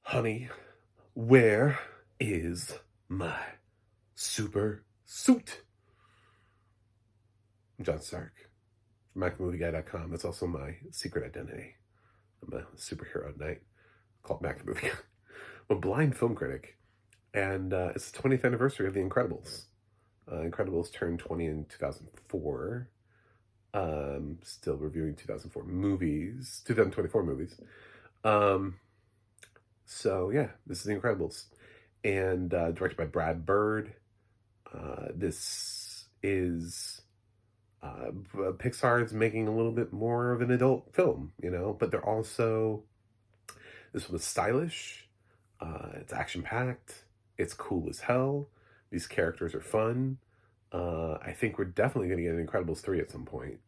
Honey, where is my super suit? I'm John Stark from MacTheMovieGuy.com. That's also my secret identity. I'm a superhero at night called Mac the Movie Guy. I'm a blind film critic, and it's the 20th anniversary of The Incredibles. Incredibles turned 20 in 2004. Still reviewing 2024 movies. So yeah, this is The Incredibles, and directed by Brad Bird. This is Pixar is making a little bit more of an adult film, but they're also, this was stylish, it's action packed, it's cool as hell. These characters are fun. I think we're definitely going to get an Incredibles 3 at some point.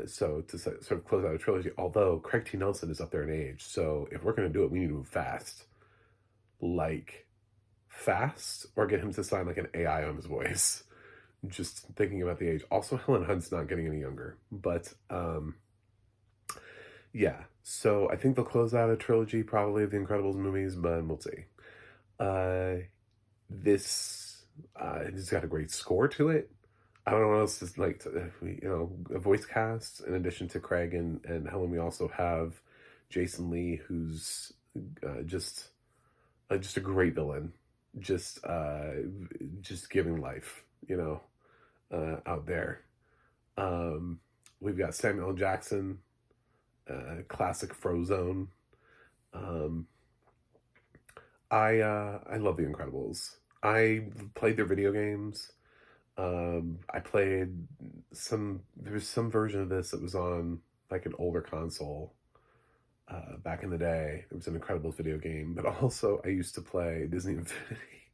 So to sort of close out a trilogy, although Craig T. Nelson is up there in age, so if we're going to do it, we need to move fast. Like, fast, or get him to sign like an AI on his voice. Just thinking about the age. Also, Helen Hunt's not getting any younger. But, yeah. So I think they'll close out a trilogy, probably, of the Incredibles movies, but we'll see. This it's got a great score to it. I don't know what else is like, a voice cast. In addition to Craig and Helen, we also have Jason Lee, who's just a great villain. Just giving life, out there. We've got Samuel L. Jackson, classic Frozone. I love The Incredibles. I played their video games. I played there was some version of this that was on like an older console back in the day. It was an Incredibles video game, but also I used to play Disney Infinity.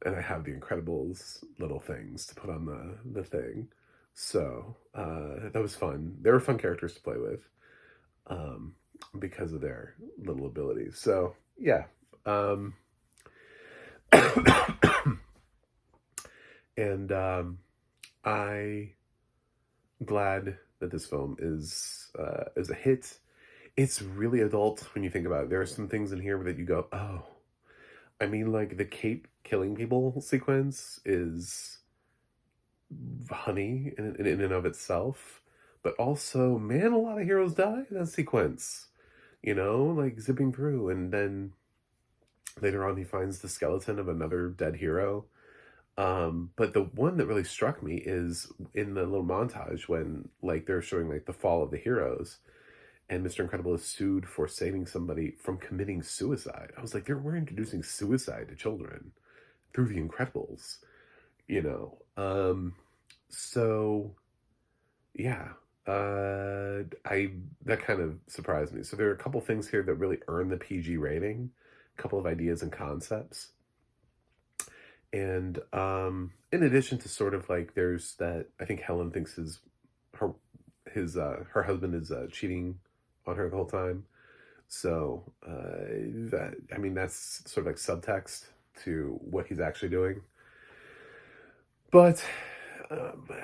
And I have the Incredibles little things to put on the thing. So that was fun. They were fun characters to play with because of their little abilities. So yeah. And I'm glad that this film is a hit. It's really adult when you think about it. There are some things in here that you go, oh. I mean, like, the Kate killing people sequence is honey in and of itself. But also, man, a lot of heroes die in that sequence. Like, zipping through. And then later on, he finds the skeleton of another dead hero. But the one that really struck me is in the little montage when, like, they're showing, like, the fall of the heroes. And Mr. Incredible is sued for saving somebody from committing suicide. I was like, we're introducing suicide to children through The Incredibles, So, yeah, that kind of surprised me. So there are a couple things here that really earn the PG rating, a couple of ideas and concepts. And in addition to sort of like, there's that, I think Helen thinks her husband is cheating on her the whole time. So that's sort of like subtext to what he's actually doing. But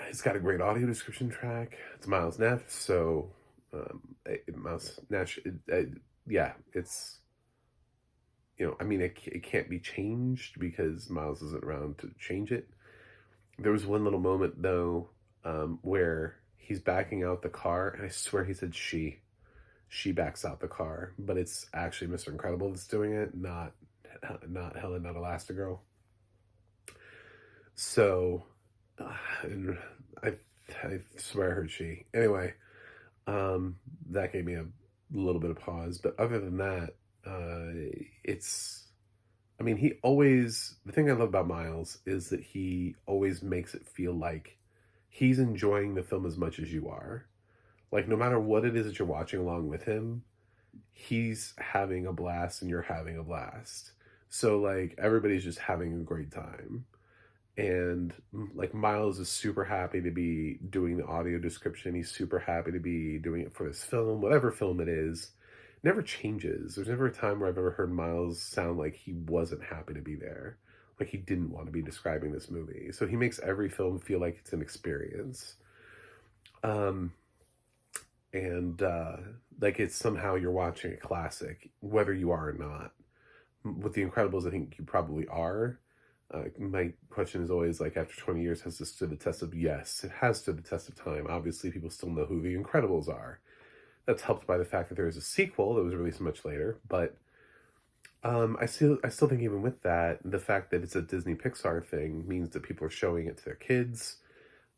it's got a great audio description track. It's Miles Neff, so Miles Nash. Yeah, it's it can't be changed because Miles isn't around to change it. There was one little moment though where he's backing out the car, and I swear he said she backs out the car, but it's actually Mr. Incredible that's doing it, not Helen, not Elastigirl. So, and I swear I heard she. Anyway, that gave me a little bit of pause, but other than that, the thing I love about Miles is that he always makes it feel like he's enjoying the film as much as you are. Like, no matter what it is that you're watching along with him, he's having a blast and you're having a blast. So, like, everybody's just having a great time. And, like, Miles is super happy to be doing the audio description. He's super happy to be doing it for this film, whatever film it is. Never changes. There's never a time where I've ever heard Miles sound like he wasn't happy to be there. Like, he didn't want to be describing this movie. So he makes every film feel like it's an experience. and like it's somehow you're watching a classic, whether you are or not. With The Incredibles, I think you probably are. My question is always like, after 20 years, has this stood the test of? Yes, it has stood the test of time. Obviously, people still know who The Incredibles are. That's helped by the fact that there is a sequel that was released much later. But I still think even with that, the fact that it's a Disney Pixar thing means that people are showing it to their kids.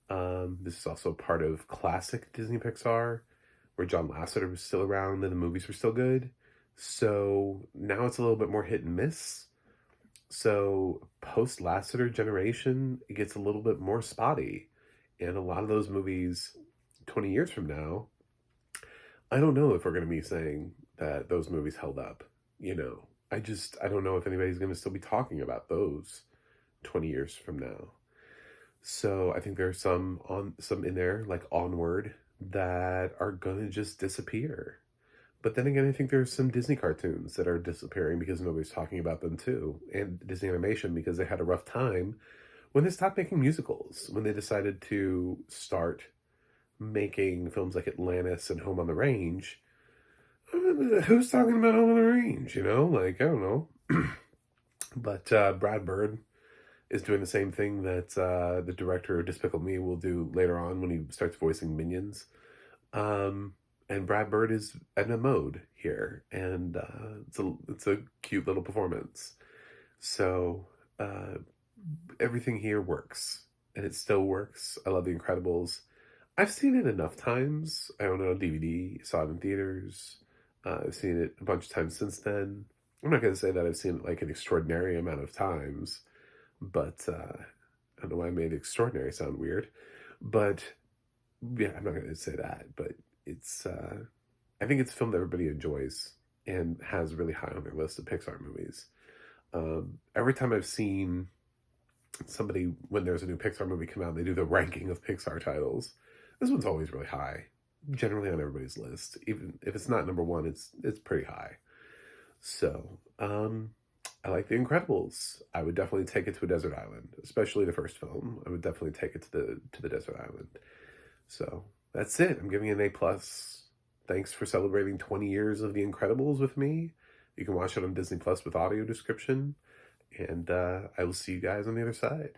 This is also part of classic Disney Pixar, where John Lasseter was still around and the movies were still good. So now it's a little bit more hit and miss. So post Lasseter generation, it gets a little bit more spotty. And a lot of those movies 20 years from now, I don't know if we're going to be saying that those movies held up. You know, I don't know if anybody's going to still be talking about those 20 years from now. So I think there's some in there like Onward that are going to just disappear. But then again, I think there's some Disney cartoons that are disappearing because nobody's talking about them too. And Disney Animation, because they had a rough time when they stopped making musicals, when they decided to start making films like Atlantis and Home on the Range. Who's talking about Home on the Range? You know, like, I don't know. But Brad Bird is doing the same thing that the director of Despicable Me will do later on when he starts voicing Minions. And Brad Bird is in a mode here, and it's a cute little performance. So everything here works, and it still works. I love The Incredibles. I've seen it enough times. I own it on DVD, saw it in theaters. I've seen it a bunch of times since then. I'm not going to say that I've seen it like an extraordinary amount of times, but I don't know why I made extraordinary sound weird. But yeah, I'm not going to say that. But it's, I think it's a film that everybody enjoys and has really high on their list of Pixar movies. Every time I've seen somebody, when there's a new Pixar movie come out, they do the ranking of Pixar titles. This one's always really high, generally on everybody's list. Even if it's not number one, it's pretty high. So, I like The Incredibles. I would definitely take it to a desert island, especially the first film. I would definitely take it to the desert island. So that's it. I'm giving it an A plus. Thanks for celebrating 20 years of The Incredibles with me. You can watch it on Disney Plus with audio description, and I will see you guys on the other side.